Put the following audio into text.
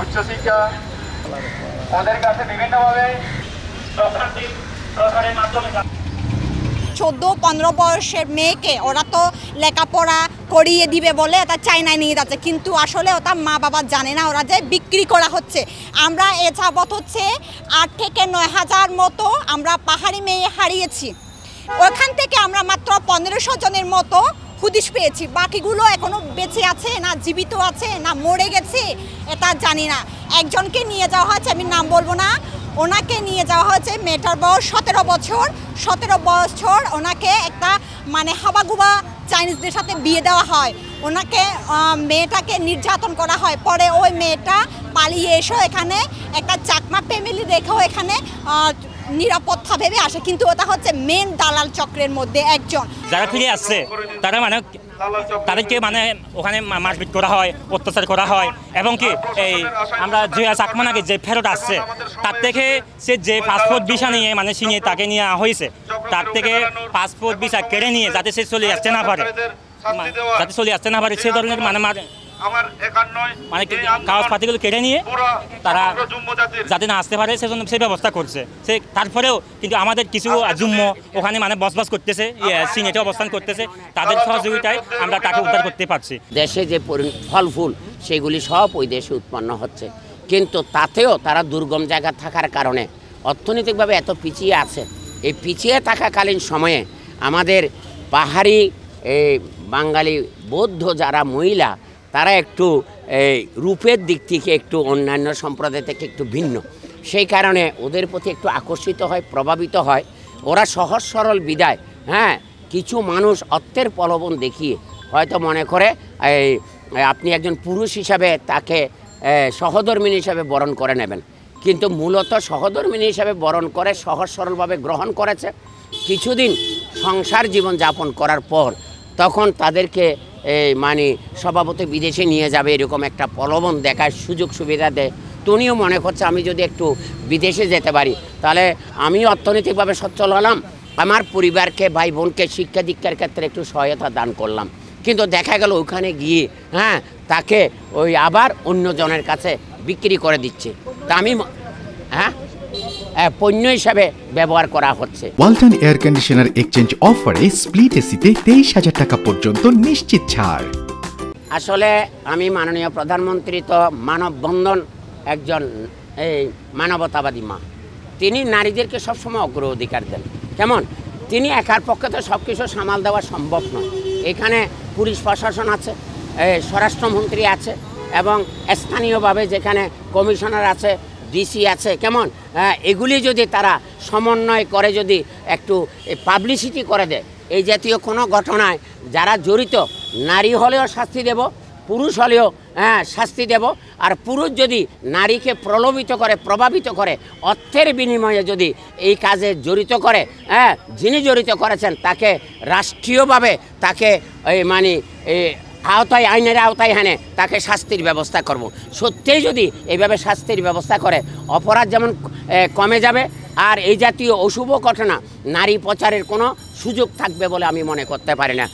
উচ্চশিক্ষা ওদের কাছে বিভিন্নভাবে প্রচারের মাধ্যমে 14-15 বয়সের মেয়েকে ওরা তো লেখাপড়া করিয়ে দিবে বলে এটা চায়নায় নিয়ে যাচ্ছে, কিন্তু আসলে ওটা মা বাবা জানে না, ওরা যে বিক্রি করা হচ্ছে। আমরা এ যাবৎ হচ্ছে 8 থেকে 9 হাজার মতো আমরা পাহাড়ি মেয়ে হারিয়েছি। ওখান থেকে আমরা মাত্র 1500 জনের মতো হুদিশ পেয়েছি, বাকিগুলো এখনো বেঁচে আছে না জীবিত আছে না মরে গেছে এটা জানি না। একজনকে নিয়ে যাওয়া হয়েছে, আমি নাম বলবো না, ওনাকে নিয়ে যাওয়া হয়েছে, মেয়েটার বয়স 17 বছর। 17 বছর ওনাকে একটা মানে হাবাগুবা চাইনিজদের সাথে বিয়ে দেওয়া হয়, ওনাকে মেয়েটাকে নির্যাতন করা হয়। পরে ওই মেয়েটা পালিয়ে এসে এখানে একটা চাকমা ফ্যামিলি রেখেও এখানে নিরাপত্তা ভেবে আসে, কিন্তু ওটা হচ্ছে মেন দালাল চক্রের মধ্যে একজন। যারা ফিরে আসছে তারা মানে তাদেরকে মানে ওখানে মারপিট করা হয়, অত্যাচার করা হয়, এবং কি এই আমরা যে চাকমানাকে যে ফেরত আসছে তার থেকে সে যে পাসপোর্ট ভিসা নিয়ে মানে সিনিয়ে তাকে নিয়ে হয়েছে, তার থেকে পাসপোর্ট ভিসা কেড়ে নিয়ে যাতে সে চলে আসতে না পারে, সে ধরনের মানে মানে কাগজপাতিগুলো কেড়ে নিয়ে তারা যাতে না আসতে পারে সেজন্য সে ব্যবস্থা করছে। সে তারপরেও কিন্তু আমাদের কিছু জুম্ম ওখানে মানে বসবাস করতেছে, সিনেটে অবস্থান করতেছে, তাদের সহযোগিতায় আমরা তাকে উদ্ধার করতে পারছি। দেশে যে ফল ফুল সেগুলি সব ওই দেশে উৎপন্ন হচ্ছে, কিন্তু তাতেও তারা দুর্গম জায়গা থাকার কারণে অর্থনৈতিকভাবে এত পিছিয়ে আছে। এই পিছিয়ে থাকাকালীন সময়ে আমাদের পাহাড়ি বাঙালি বৌদ্ধ যারা মহিলা তারা একটু রূপের দিক থেকে একটু অন্যান্য সম্প্রদায় থেকে একটু ভিন্ন, সেই কারণে ওদের প্রতি একটু আকর্ষিত হয়, প্রভাবিত হয়। ওরা সহজ সরল বিদায়, হ্যাঁ, কিছু মানুষ অর্থের প্রলোভন দেখিয়ে হয়তো মনে করে আপনি একজন পুরুষ হিসাবে তাকে সহধর্মিণী হিসাবে বরণ করে নেবেন, কিন্তু মূলত সহধর্মিণী হিসাবে বরণ করে সহজ সরলভাবে গ্রহণ করেছে। কিছুদিন সংসার জীবন যাপন করার পর তখন তাদেরকে মানে স্বভাবতই বিদেশে নিয়ে যাবে এরকম একটা প্রলোভন দেখার সুযোগ সুবিধা দেয়। তুমিও মনে করছে আমি যদি একটু বিদেশে যেতে পারি তাহলে আমি অর্থনৈতিকভাবে সচ্ছল হলাম, আমার পরিবারকে ভাই বোনকে শিক্ষা দীক্ষার ক্ষেত্রে একটু সহায়তা দান করলাম, কিন্তু দেখা গেল ওখানে গিয়ে হ্যাঁ তাকে ওই আবার অন্যজনের কাছে বিক্রি করে দিচ্ছে, তা আমি হ্যাঁ পণ্য হিসাবে ব্যবহার করা হচ্ছে। ওয়ালটন এয়ার কন্ডিশনার এক্সচেঞ্জ অফারে স্প্লিট এসিতে 23,000 টাকা পর্যন্ত নিশ্চিত ছাড়। আসলে আমি মাননীয় প্রধানমন্ত্রী তো মানববন্ধন একজন এই মানবতাবাদী মা, তিনি নারীদেরকে সবসময় অগ্রাধিকার দেন। কেমন তিনি একার পক্ষে তো সব কিছু সামাল দেওয়া সম্ভব নয়, এখানে পুলিশ প্রশাসন আছে, স্বরাষ্ট্রমন্ত্রী আছে, এবং স্থানীয়ভাবে যেখানে কমিশনার আছে, ডিসি আছে, কেমন এগুলি যদি তারা সমন্বয় করে যদি একটু পাবলিসিটি করে দেয়, এই জাতীয় কোনো ঘটনায় যারা জড়িত নারী হলেও শাস্তি দেব, পুরুষ হলেও শাস্তি দেব। আর পুরুষ যদি নারীকে প্রলোভিত করে প্রভাবিত করে অর্থের বিনিময়ে যদি এই কাজে জড়িত করে, যিনি জড়িত করেছেন তাকে রাষ্ট্রীয়ভাবে তাকে মানে আওতায় আইনের আওতায় হানে তাকে শাস্তির ব্যবস্থা করব। সত্যিই যদি এইভাবে শাস্তির ব্যবস্থা করে অপরাধ যেমন কমে যাবে, আর এই জাতীয় অশুভ ঘটনা নারী প্রচারের কোনো সুযোগ থাকবে বলে আমি মনে করতে পারি না।